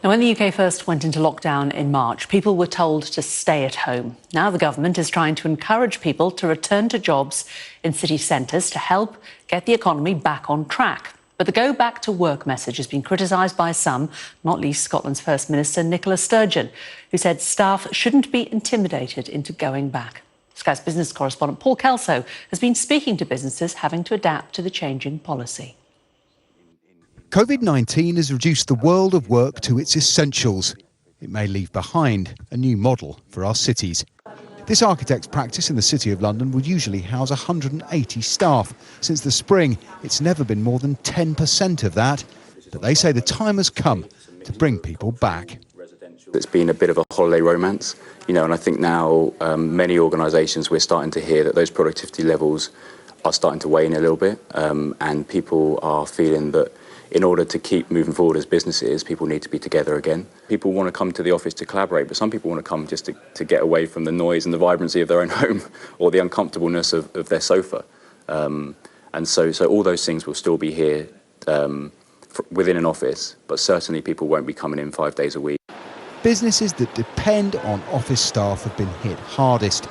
Now, when the UK first went into lockdown in March, people were told to stay at home. Now the government is trying to encourage people to return to jobs in city centres to help get the economy back on track. But the go back to work message has been criticised by some, not least Scotland's First Minister Nicola Sturgeon, who said staff shouldn't be intimidated into going back. Sky's business correspondent Paul Kelso has been speaking to businesses having to adapt to the changing policy. COVID-19 has reduced the world of work to its essentials. It may leave behind a new model for our cities. This architect's practice in the City of London would usually house 180 staff. Since the spring, it's never been more than 10% of that. But they say the time has come to bring people back. It's been a bit of a holiday romance, and I think now many organisations, we're starting to hear that those productivity levels are starting to wane a little bit, and people are feeling that in order to keep moving forward as businesses, people need to be together again. People want to come to the office to collaborate, but some people want to come just to get away from the noise and the vibrancy of their own home or the uncomfortableness of their sofa. And so all those things will still be here within an office, but certainly people won't be coming in 5 days a week. Businesses that depend on office staff have been hit hardest.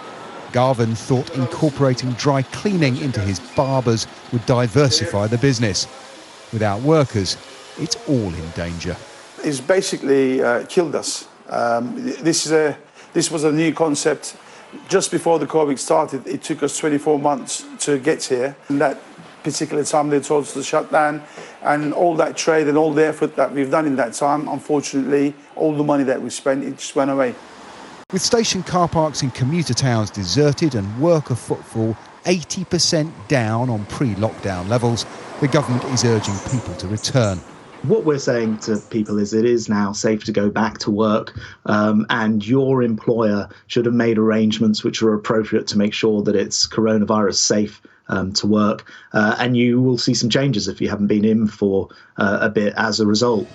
Garvin thought incorporating dry cleaning into his barbers would diversify the business. Without workers, it's all in danger. It's basically killed us. This was a new concept. Just before the COVID started, it took us 24 months to get here. And that particular time they told us to shut down, and all that trade and all the effort that we've done in that time, unfortunately, all the money that we spent, it just went away. With station car parks in commuter towns deserted and worker footfall 80% down on pre-lockdown levels, the government is urging people to return. What we're saying to people is it is now safe to go back to work, and your employer should have made arrangements which are appropriate to make sure that it's coronavirus safe to work, and you will see some changes if you haven't been in for a bit as a result.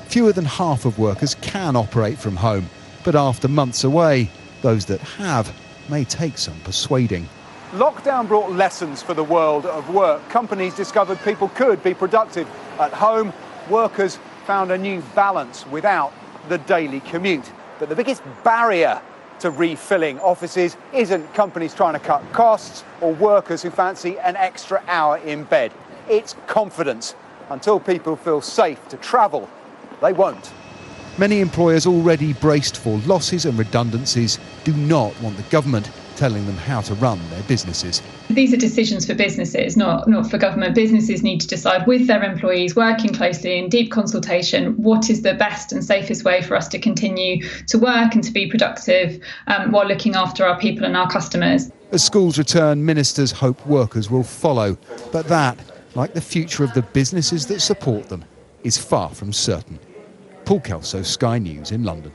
Fewer than half of workers can operate from home, but after months away, those that have may take some persuading. Lockdown brought lessons for the world of work. Companies discovered people could be productive at home. Workers found a new balance without the daily commute. But the biggest barrier to refilling offices isn't companies trying to cut costs or workers who fancy an extra hour in bed. It's confidence. Until people feel safe to travel, they won't. Many employers already braced for losses and redundancies do not want the government telling them how to run their businesses. These are decisions for businesses, not for government. Businesses need to decide with their employees, working closely in deep consultation, what is the best and safest way for us to continue to work and to be productive while looking after our people and our customers. As schools return, ministers hope workers will follow. But that, like the future of the businesses that support them, is far from certain. Paul Kelso, Sky News in London.